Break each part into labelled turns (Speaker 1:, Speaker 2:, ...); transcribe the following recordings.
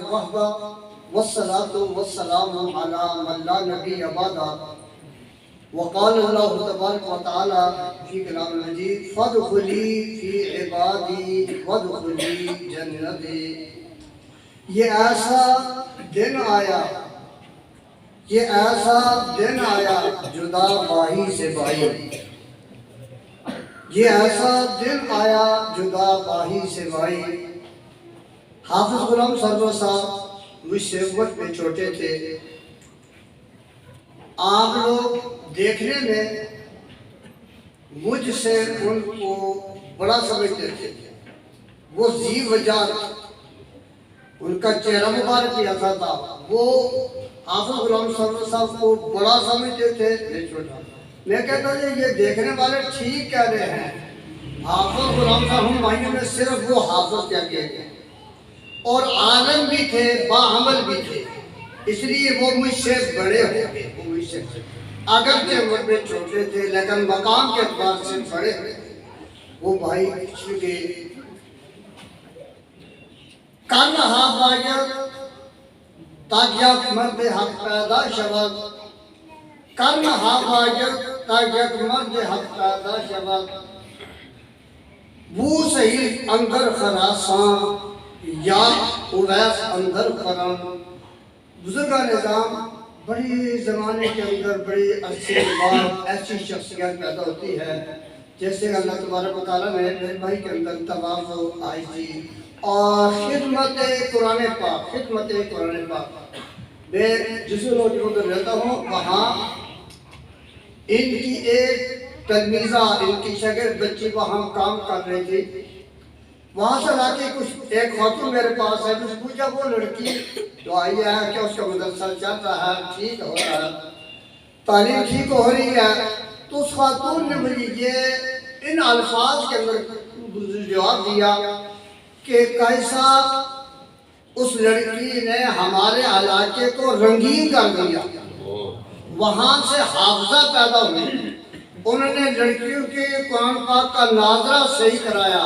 Speaker 1: وحدہ والصلاة والسلام على من لا نبی بعدہ وقال اللہ تبارک و تعالی فی کلام المجید فادخلی فی عبادی وادخلی جنتی۔ یہ ایسا دن آیا جدا باہی سے بائی، یہ ایسا دن آیا جدا باہی سے بائی۔ حافظ غلام سرور صاحب مجھ سے وقت میں چھوٹے تھے، آپ لوگ دیکھنے میں مجھ سے ان کو بڑا سمجھتے تھے، وہ ذی وجہ، ان کا چہرہ مبارک بھی ایسا تھا، وہ حافظ غلام سرور صاحب کو بڑا سمجھتے تھے، میں چھوٹا۔ میں کہتا ہوں یہ دیکھنے والے ٹھیک کہہ رہے ہیں، حافظ غلام صاحب ہم معنی میں صرف وہ حافظ کہہ کے اور عالم بھی تھے، باعمل بھی تھے، اس لیے وہ مجھ سے بڑے ہو گئے، وہ مجھ سے اگرچہ عمر میں چھوٹے تھے لیکن مقام کے اعتبار سے بڑے ہوئے۔ وہ بھائی چونکہ کان ہا باید تاکیت مرد حق پیدا شود، کان ہا باید تاکیت مرد حق پیدا شود، وہ صحیح اندر خراساں یا اویس اندر خرم۔ بزرگان نظام بڑی زمانے کے اندر بڑی عرصے بعد ایسی شخصیت پیدا ہوتی ہے جیسے اللہ تبارک و تعالیٰ نے میرے بھائی کے اندر تواضع، عاجزی اور خدمت قرآن پاک، میں جس روز ادھر رہتا ہوں وہاں ان کی ایک تلمیزہ، ان کی شاگرد بچی وہاں کام کر رہی تھی، وہاں سے لا کے کچھ ایک خاتون میرے پاس ہے، مجھ سے پوچھا وہ لڑکی تو آئی ہے کہ اس کا مدرسہ چل رہا ہے، ٹھیک ہو رہا ہے، تعلیم ٹھیک ہو رہی ہے، تو اس خاتون نے مجھے یہ ان الفاظ کے اندر جواب دیا کہ کیسا اس لڑکی نے ہمارے علاقے کو رنگین کر دیا، وہاں سے حافظہ پیدا ہوئے، انہوں نے لڑکیوں کے قرآن پاک کا ناظرہ صحیح کرایا،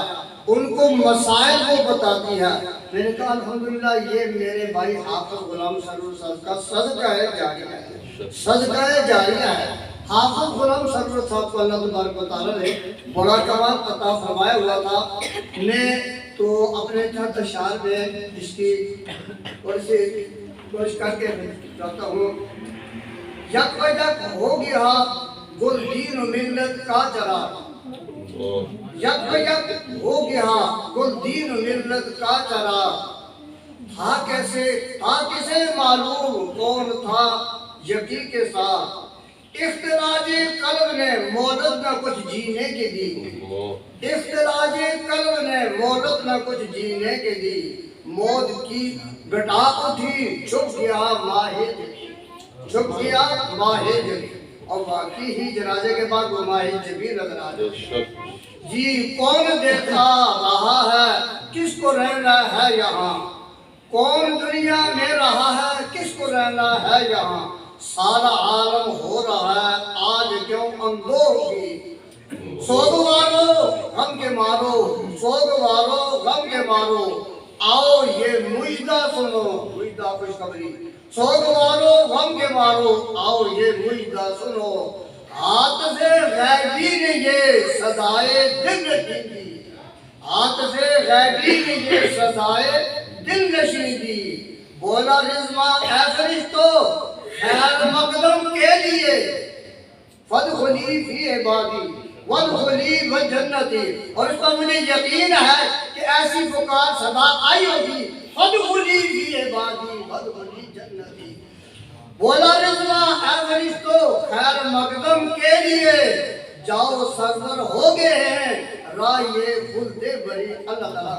Speaker 1: ان کو مسائل وہ بتاتی ہے۔ میں نے کہا الحمدللہ یہ میرے بھائی حافظ غلام سرور صاحب کا صدقہ جاریہ ہے۔ حافظ غلام سرور صاحب کو اللہ تبارک و تعالیٰ نے بڑا کمال عطا فرمایا ہوا تھا۔ میں تو اپنے چند اشعار میں اس کی تھوڑی سی کوشش کر کے جاتا ہوں۔ یک و یک ہو گیا گل دین و ملت کا چراغ، یک و یک ہو گیا گل دین و ملت کا چراغ، تھا کسے معلوم کون تھا یقین کے ساتھ، اختلاج قلب نے مہلت نہ کچھ جینے کے دی، اختلاج قلب نے مہلت نہ کچھ جینے کے دی، موت کی گھٹا اٹھی چھپ گیا ماہ جبی، اور باقی ہی جنازے کے بعد وہ ماہ جبی نظر آ جائے۔ جی کون دیکھتا رہا ہے کس کو رہنا ہے یہاں، کون دنیا میں رہا ہے کس کو رہنا ہے یہاں، سارا عالم ہو رہا ہے آج کیوں اندھو ہوگی، سوگوارو غم کے مارو، سوگوارو غم کے مارو، آؤ یہ مجدہ سنو، مجدہ خوشخبری، سوگوارو غم کے مارو، آؤ یہ مجدہ سنو، ہاتھ سے غیبی نے یہ سزائے دل نشین دی، ہاتھ سے غیبی نے یہ سزائے دل نشین دی، بولا رضوان اے فرشتو خیر مقدم کے لیے، فادخلی فی عبادی وادخلی جنتی، اور اس پر مجھے یقین ہے کہ ایسی پکار صدا آئی ہوگی، فادخلی فی عبادی وادخلی جنتی۔ بولا رضوان اے فرشتو خیر مقدم کے لیے، جاؤ سرور ہو گئے ہیں راہ یہ خلد بری، اللہ تعالیٰ